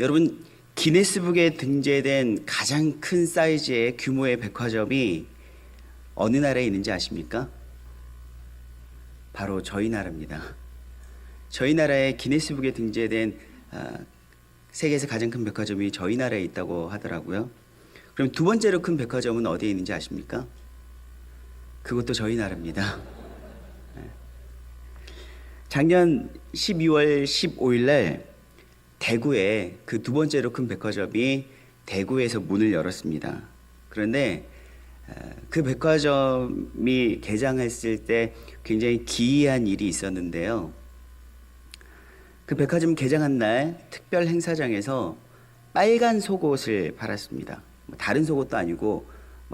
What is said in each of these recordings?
여러분, 기네스북에 등재된 가장 큰 사이즈의 규모의 백화점이 어느 나라에 있는지 아십니까? 바로 저희 나라입니다. 저희 나라에 기네스북에 등재된 세계에서 가장 큰 백화점이 저희 나라에 있다고 하더라고요. 그럼 두 번째로 큰 백화점은 어디에 있는지 아십니까? 그것도 저희 나라입니다. 작년 12월 15일 날 대구에 그 두 번째로 큰 백화점이 대구에서 문을 열었습니다. 그런데 그 백화점이 개장했을 때 굉장히 기이한 일이 있었는데요. 그 백화점 개장한 날 특별 행사장에서 빨간 속옷을 팔았습니다. 다른 속옷도 아니고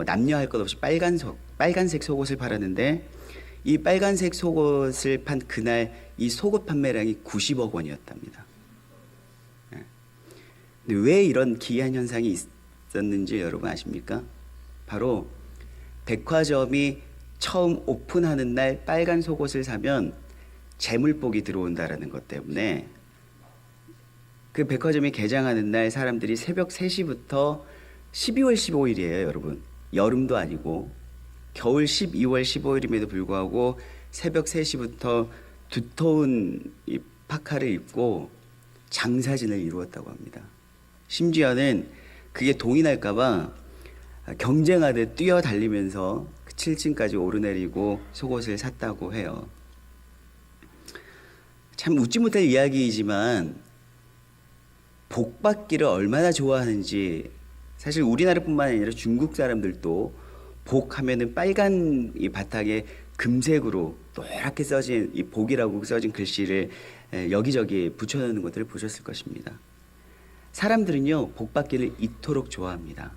남녀 할 것 없이 빨간색 속옷을 팔았는데, 이 빨간색 속옷을 판 그날 이 속옷 판매량이 90억 원이었답니다. 근데 왜 이런 기이한 현상이 있었는지 여러분 아십니까? 바로 백화점이 처음 오픈하는 날 빨간 속옷을 사면 재물복이 들어온다라는 것 때문에 그 백화점이 개장하는 날 사람들이 새벽 3시부터 12월 15일이에요, 여러분. 여름도 아니고 겨울 12월 15일임에도 불구하고 새벽 3시부터 두터운 이 파카를 입고 장사진을 이루었다고 합니다. 심지어는 그게 동이 날까봐 경쟁하듯 뛰어달리면서 7층까지 오르내리고 속옷을 샀다고 해요. 참 웃지 못할 이야기이지만 복받기를 얼마나 좋아하는지, 사실 우리나라뿐만 아니라 중국 사람들도 복하면은 빨간 이 바탕에 금색으로 노랗게 써진 이 복이라고 써진 글씨를 여기저기 붙여놓는 것들을 보셨을 것입니다. 사람들은요, 복받기를 이토록 좋아합니다.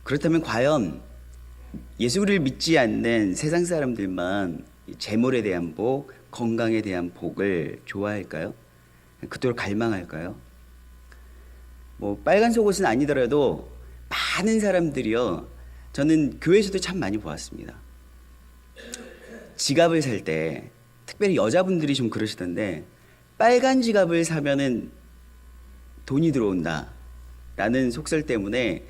그렇다면 과연 예수를 믿지 않는 세상 사람들만 재물에 대한 복, 건강에 대한 복을 좋아할까요? 그토록 갈망할까요? 빨간 속옷은 아니더라도 많은 사람들이요, 저는 교회에서도 참 많이 보았습니다. 지갑을 살 때, 특별히 여자분들이 좀 그러시던데, 빨간 지갑을 사면은 돈이 들어온다 라는 속설 때문에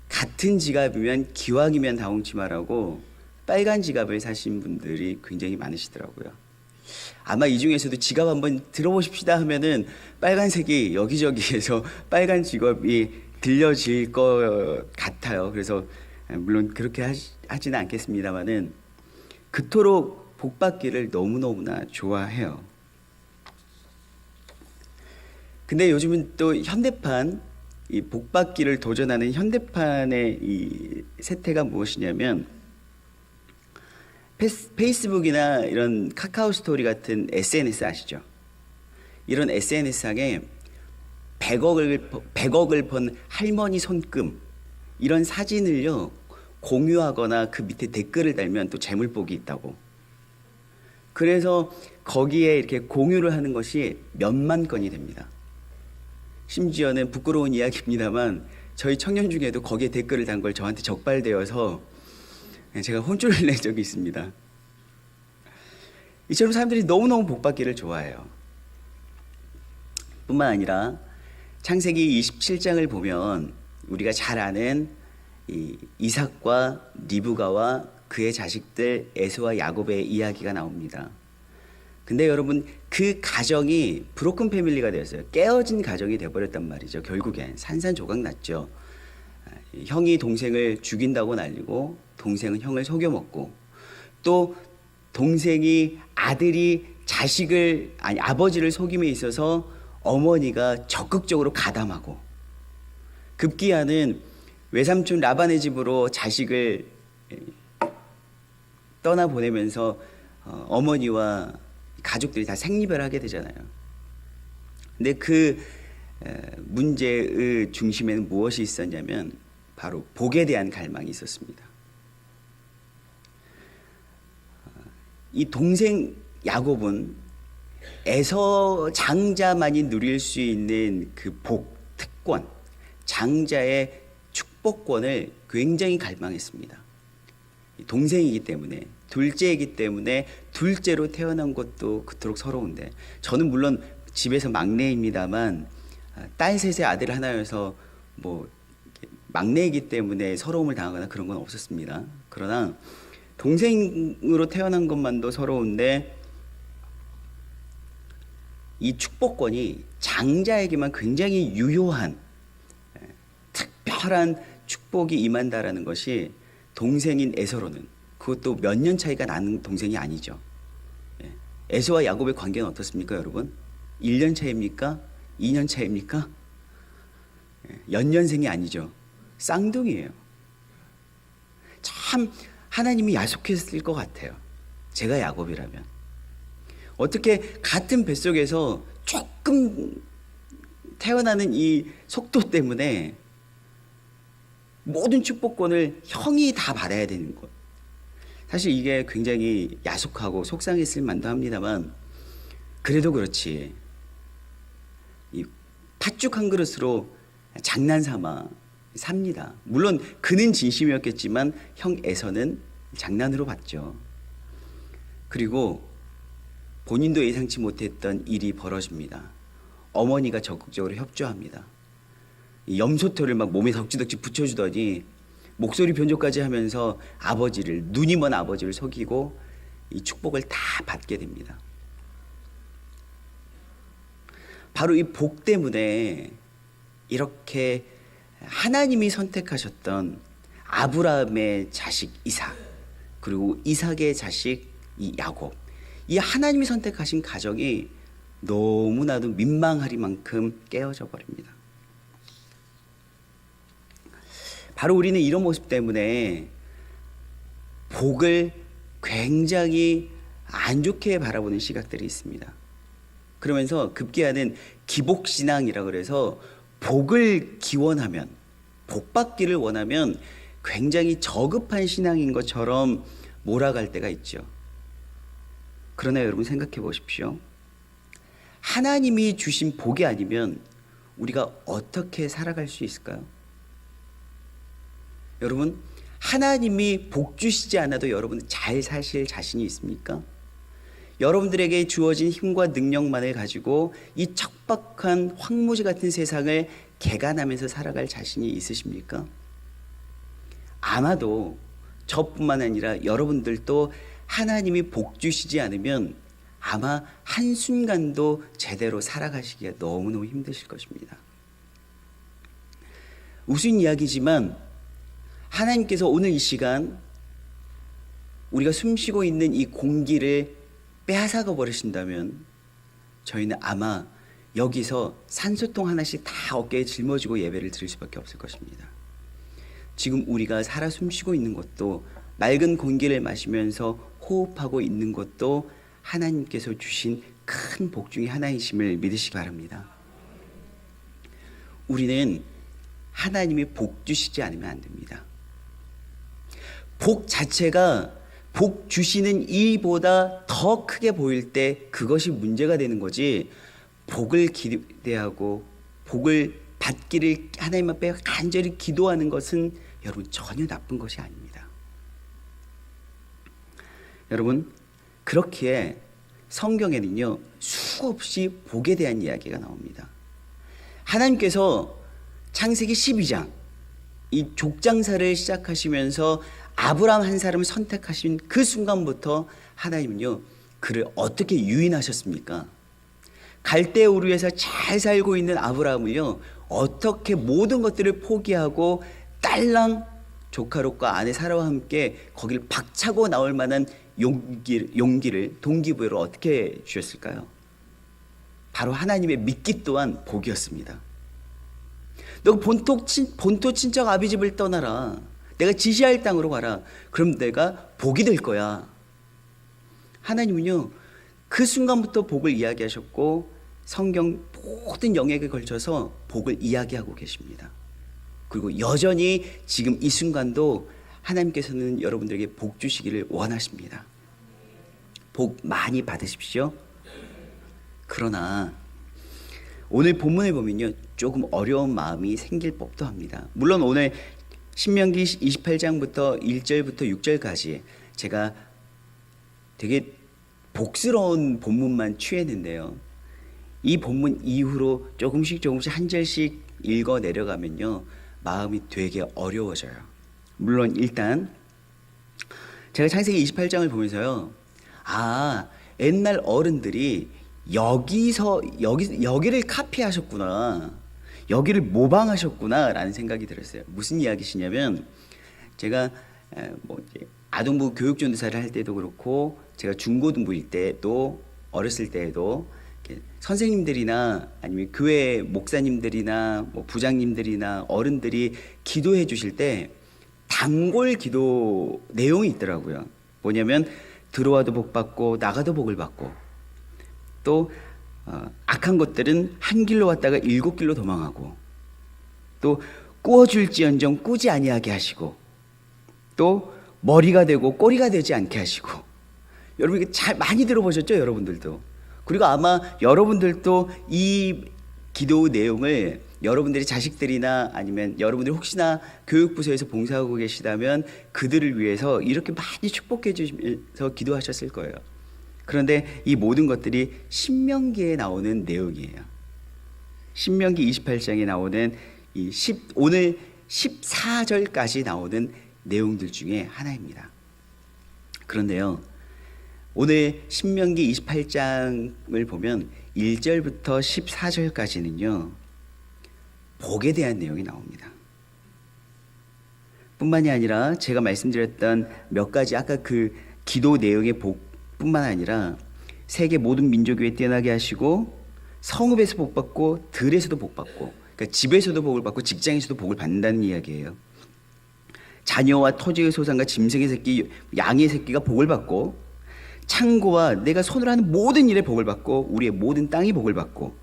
같은 지갑이면 기왕이면 다홍치마라고 빨간 지갑을 사신 분들이 굉장히 많으시더라고요. 아마 이 중에서도 지갑 한번 들어보십시다 하면은 빨간색이 여기저기에서 빨간 지갑이 들려질 것 같아요. 그래서 물론 그렇게 하지는 않겠습니다만은 그토록 복받기를 너무너무나 좋아해요. 근데 요즘은 또 현대판, 이 복받기를 도전하는 현대판의 이 세태가 무엇이냐면, 페이스북이나 이런 카카오 스토리 같은 SNS 아시죠? 이런 SNS상에 100억을 번 할머니 손금, 이런 사진을요 공유하거나 그 밑에 댓글을 달면 또 재물복이 있다고. 그래서 거기에 이렇게 공유를 하는 것이 몇만 건이 됩니다. 심지어는 부끄러운 이야기입니다만 저희 청년 중에도 거기에 댓글을 단 걸 저한테 적발되어서 제가 혼쭐을 낸 적이 있습니다. 이처럼 사람들이 너무너무 복받기를 좋아해요. 뿐만 아니라 창세기 27장을 보면 우리가 잘 아는 이삭과 리브가와 그의 자식들 에서와 야곱의 이야기가 나옵니다. 근데 여러분, 그 가정이 브로큰 패밀리가 되었어요. 깨어진 가정이 되어버렸단 말이죠. 결국엔 산산조각 났죠. 형이 동생을 죽인다고 날리고 동생은 형을 속여먹고, 또 동생이 아들이 아버지를 속임에 있어서 어머니가 적극적으로 가담하고, 급기야는 외삼촌 라반의 집으로 자식을 떠나보내면서 어머니와 가족들이 다 생리별하게 되잖아요. 근데 그 문제의 중심에는 무엇이 있었냐면 바로 복에 대한 갈망이 있었습니다. 이 동생 야곱은 에서 장자만이 누릴 수 있는 그 복, 특권, 장자의 축복권을 굉장히 갈망했습니다. 동생이기 때문에, 둘째이기 때문에 둘째로 태어난 것도 그토록 서러운데, 저는 물론 집에서 막내입니다만 딸 셋의 아들 하나여서 뭐 막내이기 때문에 서러움을 당하거나 그런 건 없었습니다. 그러나 동생으로 태어난 것만도 서러운데 이 축복권이 장자에게만 굉장히 유효한 특별한 축복이 임한다라는 것이 동생인 에서로는, 그것도 몇 년 차이가 나는 동생이 아니죠. 에서와 야곱의 관계는 어떻습니까, 여러분? 1년 차입니까? 2년 차입니까? 연년생이 아니죠. 쌍둥이에요. 참 하나님이 야속했을 것 같아요. 제가 야곱이라면. 어떻게 같은 뱃속에서 조금 태어나는 이 속도 때문에 모든 축복권을 형이 다 받아야 되는 것. 사실 이게 굉장히 야속하고 속상했을 만도 합니다만, 그래도 그렇지. 이 팥죽 한 그릇으로 장난삼아 삽니다. 물론 그는 진심이었겠지만 형 에서는 장난으로 봤죠. 그리고 본인도 예상치 못했던 일이 벌어집니다. 어머니가 적극적으로 협조합니다. 염소털을 막 몸에 덕지덕지 붙여주더니 목소리 변조까지 하면서 아버지를, 눈이 먼 아버지를 속이고 이 축복을 다 받게 됩니다. 바로 이 복 때문에 이렇게 하나님이 선택하셨던 아브라함의 자식 이삭, 그리고 이삭의 자식 이 야곱, 이 하나님이 선택하신 가정이 너무나도 민망하리만큼 깨어져 버립니다. 바로 우리는 이런 모습 때문에 복을 굉장히 안 좋게 바라보는 시각들이 있습니다. 그러면서 급기야는 기복신앙이라 그래서 복을 기원하면, 복받기를 원하면 굉장히 저급한 신앙인 것처럼 몰아갈 때가 있죠. 그러나 여러분 생각해 보십시오. 하나님이 주신 복이 아니면 우리가 어떻게 살아갈 수 있을까요? 여러분, 하나님이 복 주시지 않아도 여러분 잘 사실 자신이 있습니까? 여러분들에게 주어진 힘과 능력만을 가지고 이 척박한 황무지 같은 세상을 개간하면서 살아갈 자신이 있으십니까? 아마도 저뿐만 아니라 여러분들도 하나님이 복 주시지 않으면 아마 한순간도 제대로 살아가시기가 너무너무 힘드실 것입니다. 우스운 이야기지만 하나님께서 오늘 이 시간 우리가 숨쉬고 있는 이 공기를 빼앗아가 버리신다면 저희는 아마 여기서 산소통 하나씩 다 어깨에 짊어지고 예배를 드릴 수밖에 없을 것입니다. 지금 우리가 살아 숨쉬고 있는 것도, 맑은 공기를 마시면서 호흡하고 있는 것도 하나님께서 주신 큰 복 중에 하나이심을 믿으시기 바랍니다. 우리는 하나님이 복 주시지 않으면 안 됩니다. 복 자체가 복 주시는 이보다 더 크게 보일 때 그것이 문제가 되는 거지, 복을 기대하고 복을 받기를 하나님 앞에 간절히 기도하는 것은 여러분 전혀 나쁜 것이 아닙니다. 여러분, 그렇기에 성경에는요 수없이 복에 대한 이야기가 나옵니다. 하나님께서 창세기 12장 이 족장사를 시작하시면서 아브라함 한 사람을 선택하신 그 순간부터 하나님은요 그를 어떻게 유인하셨습니까? 갈대우르에서 잘 살고 있는 아브라함을요 어떻게 모든 것들을 포기하고 딸랑 조카 롯과 아내 사라와 함께 거기를 박차고 나올 만한 용기를 동기부여를 어떻게 주셨을까요? 바로 하나님의 믿기 또한 복이었습니다. 너 본토 친척 아비집을 떠나라. 내가 지시할 땅으로 가라. 그럼 내가 복이 될 거야. 하나님은요 그 순간부터 복을 이야기하셨고 성경 모든 영역에 걸쳐서 복을 이야기하고 계십니다. 그리고 여전히 지금 이 순간도 하나님께서는 여러분들에게 복 주시기를 원하십니다. 복 많이 받으십시오. 그러나 오늘 본문을 보면요 조금 어려운 마음이 생길 법도 합니다. 물론 오늘 신명기 28장부터 1절부터 6절까지 제가 되게 복스러운 본문만 취했는데요, 이 본문 이후로 조금씩 한 절씩 읽어 내려가면요, 마음이 되게 어려워져요. 물론 일단 제가 창세기 28장을 보면서요, 옛날 어른들이 여기를 카피하셨구나, 여기를 모방하셨구나 라는 생각이 들었어요. 무슨 이야기시냐면, 제가 이제 아동부 교육전도사를 할 때도 그렇고, 제가 중고등부일 때도, 어렸을 때에도 선생님들이나 아니면 교회 목사님들이나 부장님들이나 어른들이 기도해 주실 때 단골 기도 내용이 있더라고요. 뭐냐면, 들어와도 복 받고 나가도 복을 받고, 또 악한 것들은 한 길로 왔다가 7길로 도망하고, 또 꾸어줄지언정 꾸지 아니하게 하시고, 또 머리가 되고 꼬리가 되지 않게 하시고. 여러분 이게 잘 많이 들어보셨죠, 여러분들도? 그리고 아마 여러분들도 이 기도 내용을 여러분들이 자식들이나 아니면 여러분들이 혹시나 교육부서에서 봉사하고 계시다면 그들을 위해서 이렇게 많이 축복해 주시면서 기도하셨을 거예요. 그런데 이 모든 것들이 신명기에 나오는 내용이에요. 신명기 28장에 나오는 오늘 14절까지 나오는 내용들 중에 하나입니다. 그런데요, 오늘 신명기 28장을 보면 1절부터 14절까지는요, 복에 대한 내용이 나옵니다. 뿐만이 아니라 제가 말씀드렸던 몇 가지 아까 그 기도 내용의 복뿐만 아니라 세계 모든 민족 위에 뛰어나게 하시고, 성읍에서 복받고 들에서도 복받고, 그러니까 집에서도 복을 받고 직장에서도 복을 받는다는 이야기예요. 자녀와 토지의 소산과 짐승의 새끼, 양의 새끼가 복을 받고, 창고와 내가 손으로 하는 모든 일에 복을 받고, 우리의 모든 땅이 복을 받고,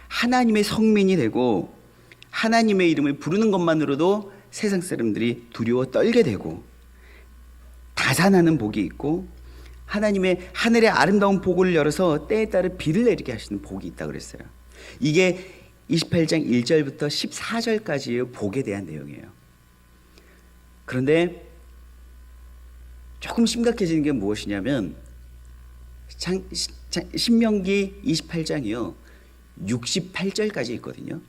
하나님의 성민이 되고 하나님의 이름을 부르는 것만으로도 세상 사람들이 두려워 떨게 되고, 다산하는 복이 있고, 하나님의 하늘의 아름다운 복을 열어서 때에 따라 비를 내리게 하시는 복이 있다 그랬어요. 이게 28장 1절부터 14절까지의 복에 대한 내용이에요. 그런데 조금 심각해지는 게 무엇이냐면, 신명기 28장이요 68절까지 있거든요.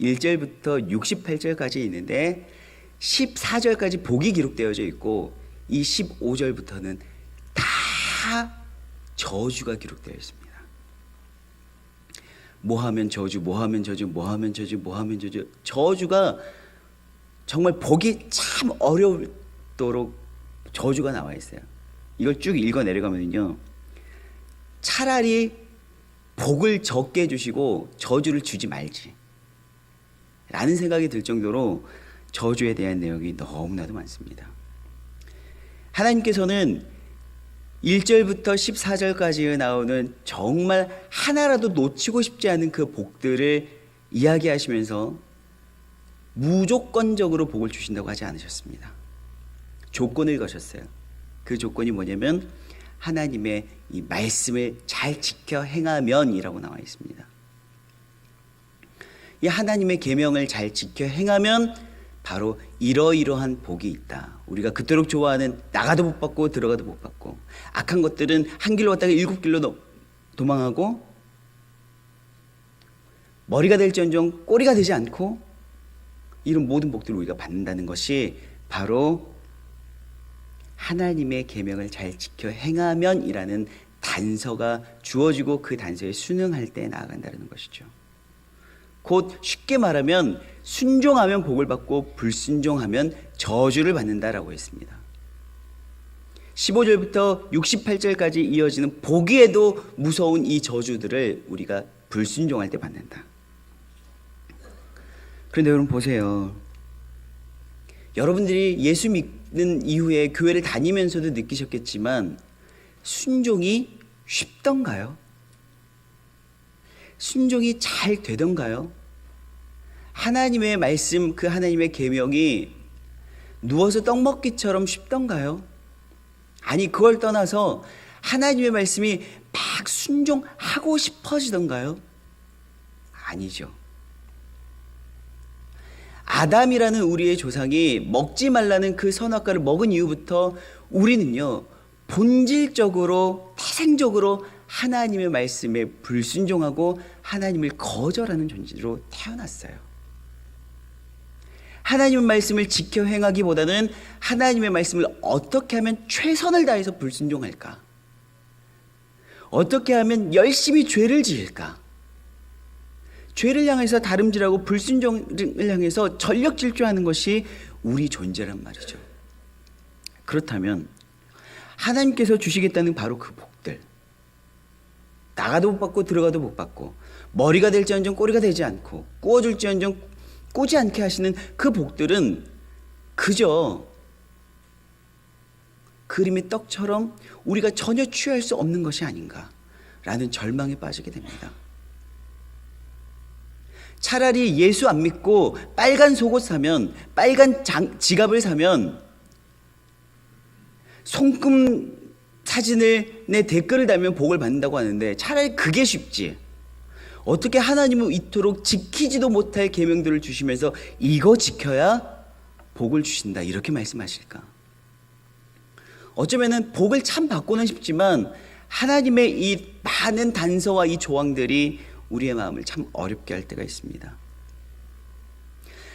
1절부터 68절까지 있는데 14절까지 복이 기록되어져 있고, 이 15절부터는 다 저주가 기록되어 있습니다. 뭐하면 저주, 뭐하면 저주, 뭐하면 저주, 뭐하면 저주. 저주가 정말 보기 참 어려울도록 저주가 나와 있어요. 이걸 쭉 읽어 내려가면요, 차라리 복을 적게 주시고 저주를 주지 말지 라는 생각이 들 정도로 저주에 대한 내용이 너무나도 많습니다. 하나님께서는 1절부터 14절까지 나오는 정말 하나라도 놓치고 싶지 않은 그 복들을 이야기하시면서 무조건적으로 복을 주신다고 하지 않으셨습니다. 조건을 거셨어요. 그 조건이 뭐냐면, 하나님의 이 말씀을 잘 지켜 행하면이라고 나와 있습니다. 이 하나님의 계명을 잘 지켜 행하면 바로 이러이러한 복이 있다. 우리가 그토록 좋아하는 나가도 복 받고 들어가도 복 받고, 악한 것들은 한 길로 왔다가 7길로 도망하고, 머리가 될지언정 꼬리가 되지 않고, 이런 모든 복들을 우리가 받는다는 것이 바로 하나님의 계명을 잘 지켜 행하면이라는 단서가 주어지고, 그 단서에 순응할 때 나아간다는 것이죠. 곧 쉽게 말하면 순종하면 복을 받고 불순종하면 저주를 받는다라고 했습니다. 15절부터 68절까지 이어지는 보기에도 무서운 이 저주들을 우리가 불순종할 때 받는다. 그런데 여러분 보세요. 여러분들이 예수 믿는 이후에 교회를 다니면서도 느끼셨겠지만, 순종이 쉽던가요? 순종이 잘 되던가요? 하나님의 말씀, 그 하나님의 계명이 누워서 떡 먹기처럼 쉽던가요? 아니, 그걸 떠나서 하나님의 말씀이 막 순종하고 싶어지던가요? 아니죠. 아담이라는 우리의 조상이 먹지 말라는 그 선악과를 먹은 이후부터 우리는요, 본질적으로 태생적으로 하나님의 말씀에 불순종하고 하나님을 거절하는 존재로 태어났어요. 하나님의 말씀을 지켜 행하기보다는 하나님의 말씀을 어떻게 하면 최선을 다해서 불순종할까? 어떻게 하면 열심히 죄를 지을까? 죄를 향해서 다름질하고 불순종을 향해서 전력 질주하는 것이 우리 존재란 말이죠. 그렇다면 하나님께서 주시겠다는 바로 그 복들, 나가도 못 받고 들어가도 못 받고 머리가 될지언정 꼬리가 되지 않고 꾸어줄지언정 꾸지 않게 하시는 그 복들은 그저 그림의 떡처럼 우리가 전혀 취할 수 없는 것이 아닌가라는 절망에 빠지게 됩니다. 차라리 예수 안 믿고 빨간 속옷 사면, 빨간 지갑을 사면, 손금 사진을 내 댓글을 달면 복을 받는다고 하는데 차라리 그게 쉽지. 어떻게 하나님은 이토록 지키지도 못할 계명들을 주시면서 이거 지켜야 복을 주신다 이렇게 말씀하실까? 어쩌면은 복을 참 받고는 싶지만 하나님의 이 많은 단서와 이 조항들이 우리의 마음을 참 어렵게 할 때가 있습니다.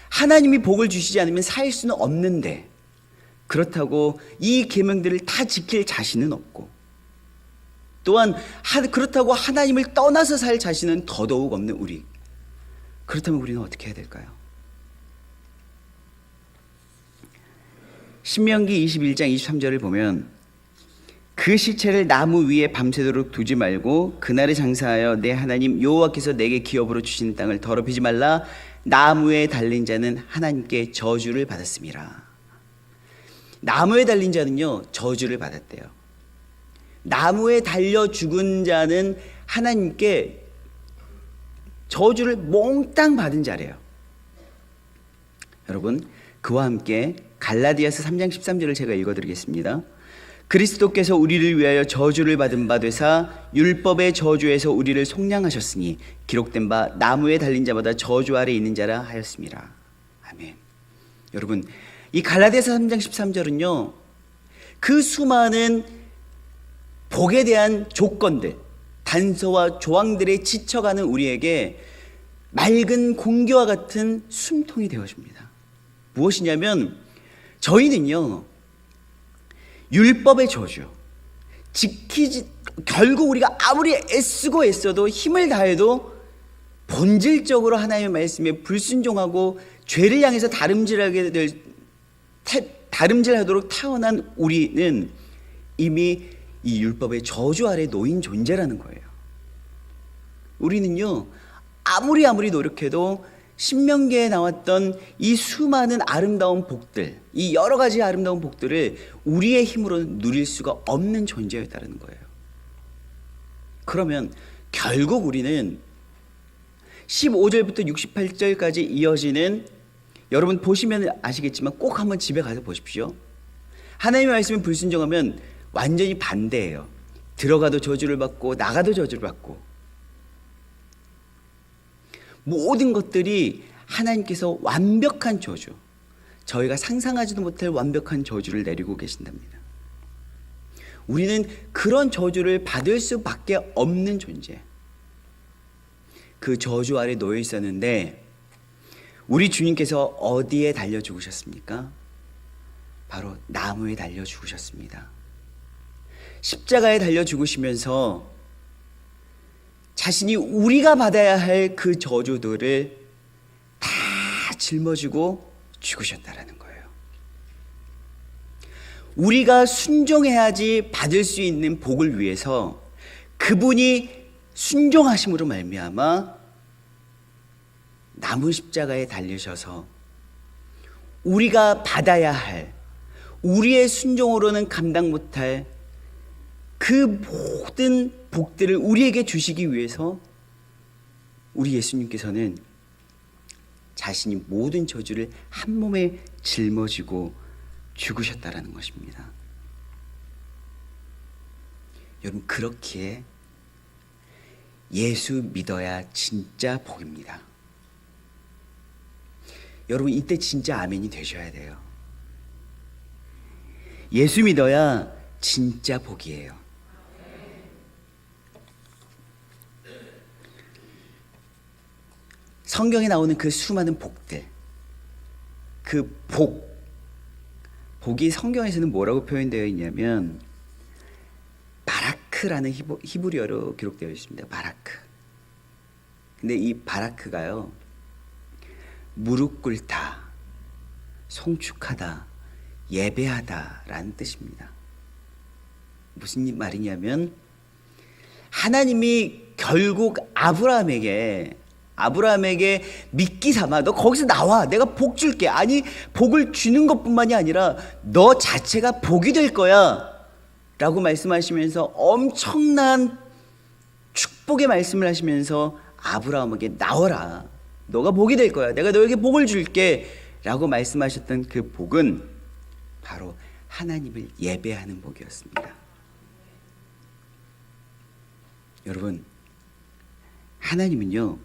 하나님이 복을 주시지 않으면 살 수는 없는데 그렇다고 이 계명들을 다 지킬 자신은 없고 또한 그렇다고 하나님을 떠나서 살 자신은 더더욱 없는 우리. 그렇다면 우리는 어떻게 해야 될까요? 신명기 21장 23절을 보면 그 시체를 나무 위에 밤새도록 두지 말고 그날에 장사하여 내 하나님 여호와께서 내게 기업으로 주신 땅을 더럽히지 말라. 나무에 달린 자는 하나님께 저주를 받았음이라. 나무에 달린 자는요 저주를 받았대요. 나무에 달려 죽은 자는 하나님께 저주를 몽땅 받은 자래요. 여러분 그와 함께 갈라디아서 3장 13절을 제가 읽어드리겠습니다. 그리스도께서 우리를 위하여 저주를 받은 바 되사 율법의 저주에서 우리를 속량하셨으니 기록된 바 나무에 달린 자마다 저주 아래 있는 자라 하였습니다. 아멘. 여러분 이 갈라디아서 3장 13절은요 그 수많은 복에 대한 조건들, 단서와 조항들에 지쳐가는 우리에게 맑은 공기와 같은 숨통이 되어줍니다. 무엇이냐면 저희는요 율법의 저주 결국 우리가 아무리 애쓰고 애써도 힘을 다해도 본질적으로 하나님의 말씀에 불순종하고 죄를 향해서 다름질하도록 타고난 우리는 이미 이 율법의 저주 아래 놓인 존재라는 거예요. 우리는요 아무리 노력해도 신명기에 나왔던 이 수많은 아름다운 복들, 이 여러 가지 아름다운 복들을 우리의 힘으로는 누릴 수가 없는 존재였다는 거예요. 그러면 결국 우리는 15절부터 68절까지 이어지는, 여러분 보시면 아시겠지만 꼭 한번 집에 가서 보십시오. 하나님의 말씀에 불순종하면 완전히 반대예요. 들어가도 저주를 받고 나가도 저주를 받고, 모든 것들이 하나님께서 완벽한 저주, 저희가 상상하지도 못할 완벽한 저주를 내리고 계신답니다. 우리는 그런 저주를 받을 수밖에 없는 존재, 그 저주 아래 놓여 있었는데 우리 주님께서 어디에 달려 죽으셨습니까? 바로 나무에 달려 죽으셨습니다. 십자가에 달려 죽으시면서 자신이 우리가 받아야 할 그 저주들을 다 짊어지고 죽으셨다라는 거예요. 우리가 순종해야지 받을 수 있는 복을 위해서 그분이 순종하심으로 말미암아 나무 십자가에 달리셔서 우리가 받아야 할, 우리의 순종으로는 감당 못할 그 모든 복들을 우리에게 주시기 위해서 우리 예수님께서는 자신이 모든 저주를 한 몸에 짊어지고 죽으셨다라는 것입니다. 여러분, 그렇기에 예수 믿어야 진짜 복입니다. 여러분, 이때 진짜 아멘이 되셔야 돼요. 예수 믿어야 진짜 복이에요. 성경에 나오는 그 수많은 복들, 그 복이 성경에서는 뭐라고 표현되어 있냐면 바라크라는 히브리어로 기록되어 있습니다. 바라크. 근데 이 바라크가요, 무릎 꿇다, 송축하다, 예배하다라는 뜻입니다. 무슨 말이냐면 하나님이 결국 아브라함에게 미끼 삼아 너 거기서 나와, 내가 복 줄게. 아니, 복을 주는 것뿐만이 아니라 너 자체가 복이 될 거야 라고 말씀하시면서 엄청난 축복의 말씀을 하시면서 아브라함에게 나와라, 너가 복이 될 거야, 내가 너에게 복을 줄게 라고 말씀하셨던 그 복은 바로 하나님을 예배하는 복이었습니다. 여러분, 하나님은요,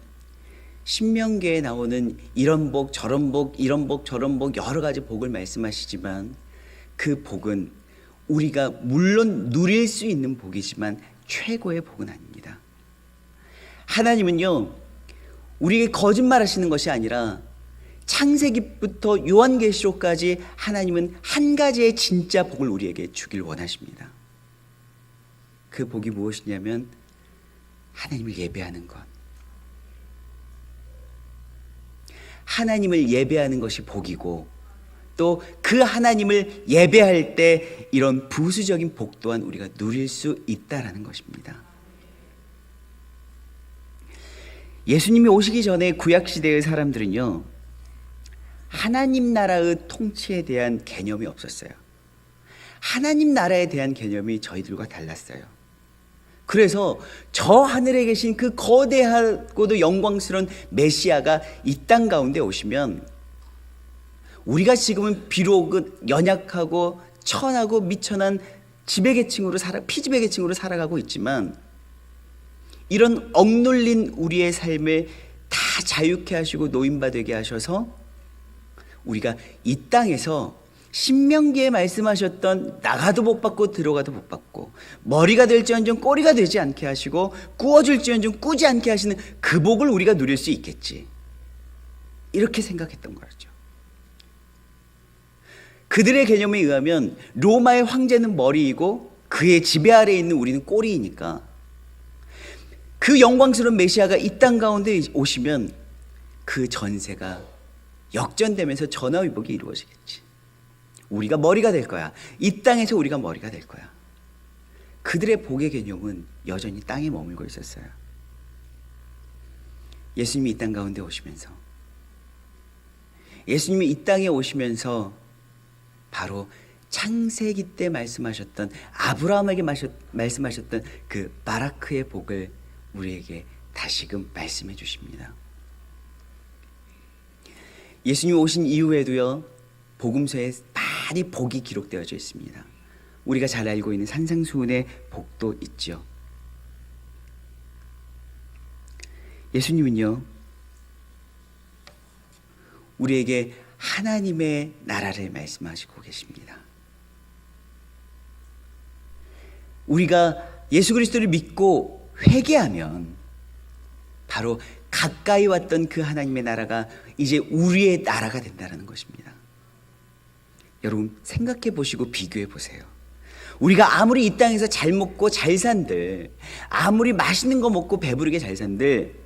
신명기에 나오는 이런 복 저런 복 이런 복 저런 복 여러 가지 복을 말씀하시지만 그 복은 우리가 물론 누릴 수 있는 복이지만 최고의 복은 아닙니다. 하나님은요, 우리에게 거짓말하시는 것이 아니라 창세기부터 요한계시록까지 하나님은 한 가지의 진짜 복을 우리에게 주길 원하십니다. 그 복이 무엇이냐면 하나님을 예배하는 것. 하나님을 예배하는 것이 복이고, 또 그 하나님을 예배할 때 이런 부수적인 복 또한 우리가 누릴 수 있다라는 것입니다. 예수님이 오시기 전에 구약시대의 사람들은요, 하나님 나라의 통치에 대한 개념이 없었어요. 하나님 나라에 대한 개념이 저희들과 달랐어요. 그래서 저 하늘에 계신 그 거대하고도 영광스러운 메시아가 이 땅 가운데 오시면 우리가 지금은 비록 연약하고 천하고 미천한 지배계층으로 피지배계층으로 살아가고 있지만 이런 억눌린 우리의 삶을 다 자유케 하시고 노인바 되게 하셔서 우리가 이 땅에서 신명기에 말씀하셨던 나가도 못 받고 들어가도 못 받고 머리가 될지언정 꼬리가 되지 않게 하시고 구워줄지언정 꾸지 않게 하시는 그 복을 우리가 누릴 수 있겠지, 이렇게 생각했던 거죠. 그들의 개념에 의하면 로마의 황제는 머리이고 그의 지배 아래에 있는 우리는 꼬리이니까 그 영광스러운 메시아가 이 땅 가운데 오시면 그 전세가 역전되면서 전화위복이 이루어지겠지. 우리가 머리가 될 거야. 이 땅에서 우리가 머리가 될 거야. 그들의 복의 개념은 여전히 땅에 머물고 있었어요. 예수님이 이 땅 가운데 오시면서, 예수님이 이 땅에 오시면서 바로 창세기 때 말씀하셨던, 아브라함에게 말씀하셨던 그 바라크의 복을 우리에게 다시금 말씀해 주십니다. 예수님 오신 이후에도요, 복음서에 많이 복이 기록되어져 있습니다. 우리가 잘 알고 있는 산상수훈의 복도 있죠. 예수님은요, 우리에게 하나님의 나라를 말씀하시고 계십니다. 우리가 예수 그리스도를 믿고 회개하면 바로 가까이 왔던 그 하나님의 나라가 이제 우리의 나라가 된다는 것입니다. 여러분, 생각해 보시고 비교해 보세요. 우리가 아무리 이 땅에서 잘 먹고 잘 산들, 아무리 맛있는 거 먹고 배부르게 잘 산들,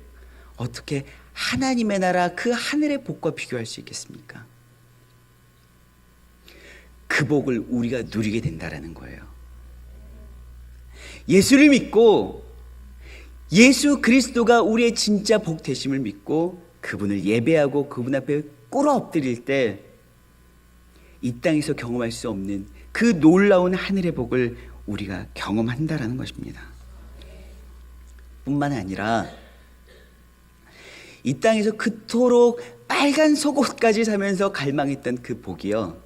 어떻게 하나님의 나라 그 하늘의 복과 비교할 수 있겠습니까? 그 복을 우리가 누리게 된다는 거예요. 예수를 믿고 예수 그리스도가 우리의 진짜 복 되심을 믿고 그분을 예배하고 그분 앞에 꿇어 엎드릴 때 이 땅에서 경험할 수 없는 그 놀라운 하늘의 복을 우리가 경험한다라는 것입니다. 뿐만 아니라 이 땅에서 그토록 빨간 속옷까지 사면서 갈망했던 그 복이요,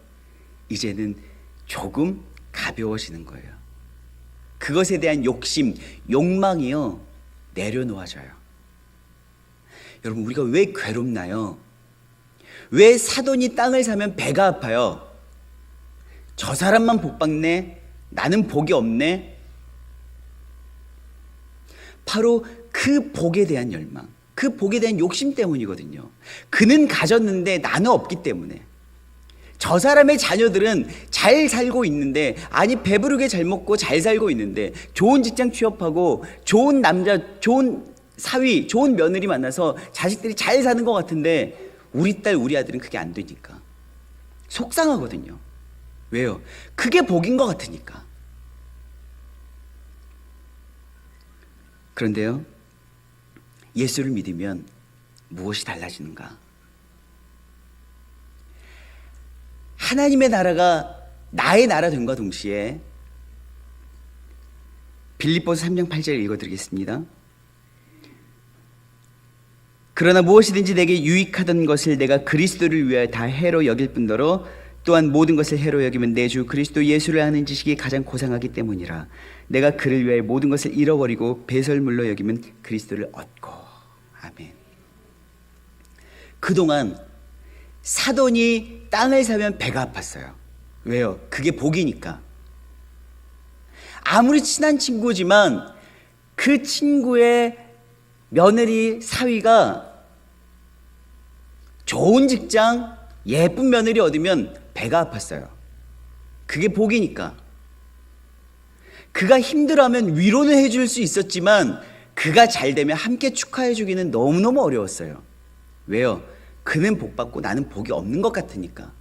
이제는 조금 가벼워지는 거예요. 그것에 대한 욕심, 욕망이요, 내려놓아져요. 여러분, 우리가 왜 괴롭나요? 왜 사돈이 땅을 사면 배가 아파요? 저 사람만 복 받네, 나는 복이 없네. 바로 그 복에 대한 열망, 그 복에 대한 욕심 때문이거든요. 그는 가졌는데 나는 없기 때문에. 저 사람의 자녀들은 잘 살고 있는데, 아니 배부르게 잘 먹고 잘 살고 있는데, 좋은 직장 취업하고 좋은 남자, 좋은 사위, 좋은 며느리 만나서 자식들이 잘 사는 것 같은데 우리 딸 우리 아들은 그게 안 되니까 속상하거든요. 왜요? 그게 복인 것 같으니까. 그런데요, 예수를 믿으면 무엇이 달라지는가? 하나님의 나라가 나의 나라 됨과 동시에, 빌립보서 3장 8절 읽어드리겠습니다. 그러나 무엇이든지 내게 유익하던 것을 내가 그리스도를 위하여 다 해로 여길 뿐더러 또한 모든 것을 해로 여기면 내 주 그리스도 예수를 아는 지식이 가장 고상하기 때문이라. 내가 그를 위하여 모든 것을 잃어버리고 배설물로 여기면 그리스도를 얻고. 아멘. 그동안 사돈이 땅을 사면 배가 아팠어요. 왜요? 그게 복이니까. 아무리 친한 친구지만 그 친구의 며느리 사위가 좋은 직장, 예쁜 며느리 얻으면 배가 아팠어요. 그게 복이니까. 그가 힘들어하면 위로는 해줄 수 있었지만 그가 잘 되면 함께 축하해 주기는 너무너무 어려웠어요. 왜요? 그는 복 받고 나는 복이 없는 것 같으니까.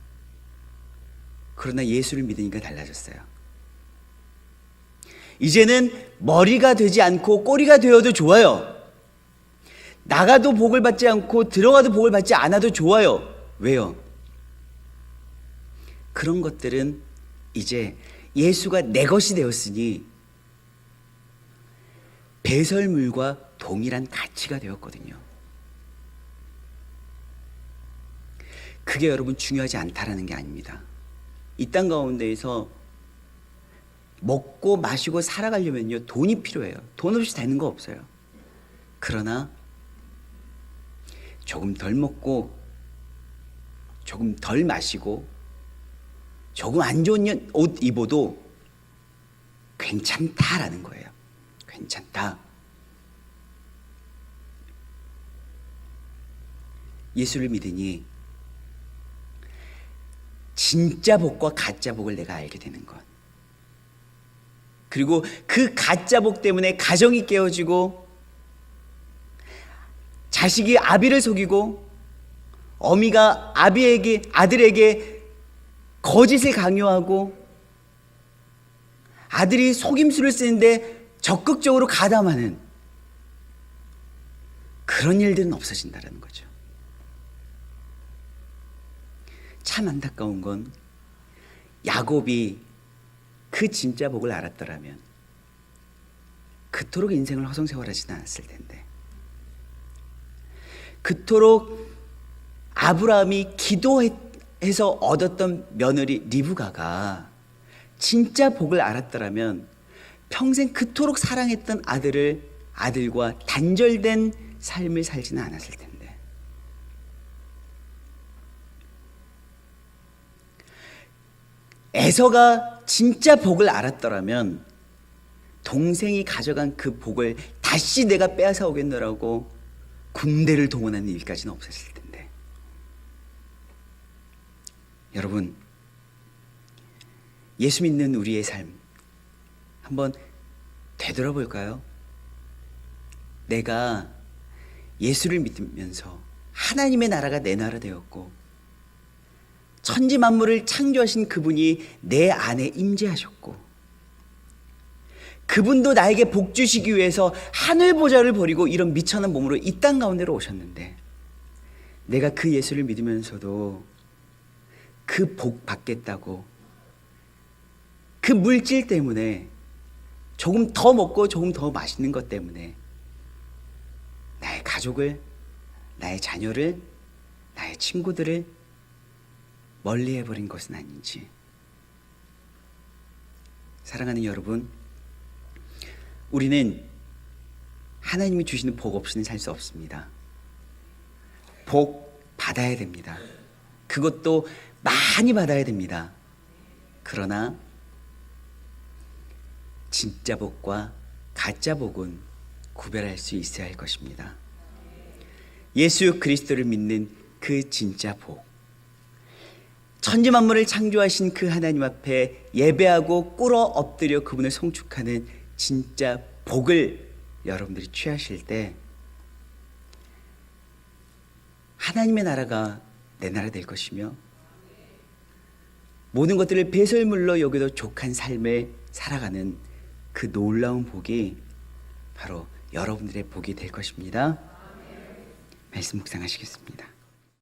그러나 예수를 믿으니까 달라졌어요. 이제는 머리가 되지 않고 꼬리가 되어도 좋아요. 나가도 복을 받지 않고 들어가도 복을 받지 않아도 좋아요. 왜요? 그런 것들은 이제 예수가 내 것이 되었으니 배설물과 동일한 가치가 되었거든요. 그게 여러분 중요하지 않다라는 게 아닙니다. 이 땅 가운데에서 먹고 마시고 살아가려면요, 돈이 필요해요. 돈 없이 되는 거 없어요. 그러나 조금 덜 먹고 조금 덜 마시고 조금 안 좋은 옷 입어도 괜찮다라는 거예요. 괜찮다. 예수를 믿으니 진짜 복과 가짜 복을 내가 알게 되는 것. 그리고 그 가짜 복 때문에 가정이 깨어지고 자식이 아비를 속이고 어미가 아들에게 거짓을 강요하고 아들이 속임수를 쓰는데 적극적으로 가담하는 그런 일들은 없어진다는 거죠. 참 안타까운 건 야곱이 그 진짜 복을 알았더라면 그토록 인생을 허송세월하지는 않았을 텐데, 그토록 아브라함이 기도해서 얻었던 며느리 리브가가 진짜 복을 알았더라면 평생 그토록 사랑했던 아들과 단절된 삶을 살지는 않았을 텐데. 에서가 진짜 복을 알았더라면 동생이 가져간 그 복을 다시 내가 빼앗아 오겠노라고 군대를 동원하는 일까지는 없었을 텐데. 여러분, 예수 믿는 우리의 삶 한번 되돌아볼까요? 내가 예수를 믿으면서 하나님의 나라가 내 나라 되었고 천지 만물을 창조하신 그분이 내 안에 임재하셨고 그분도 나에게 복 주시기 위해서 하늘 보좌를 버리고 이런 미천한 몸으로 이 땅 가운데로 오셨는데, 내가 그 예수를 믿으면서도 그 복 받겠다고 그 물질 때문에 조금 더 먹고 조금 더 맛있는 것 때문에 나의 가족을, 나의 자녀를, 나의 친구들을 멀리해버린 것은 아닌지. 사랑하는 여러분, 우리는 하나님이 주시는 복 없이는 살 수 없습니다. 복 받아야 됩니다. 그것도 많이 받아야 됩니다. 그러나 진짜 복과 가짜 복은 구별할 수 있어야 할 것입니다. 예수 그리스도를 믿는 그 진짜 복, 천지 만물을 창조하신 그 하나님 앞에 예배하고 꿇어 엎드려 그분을 송축하는 진짜 복을 여러분들이 취하실 때 하나님의 나라가 내 나라 될 것이며 모든 것들을 배설물로 여기도 족한 삶을 살아가는 그 놀라운 복이 바로 여러분들의 복이 될 것입니다. 말씀 묵상하시겠습니다.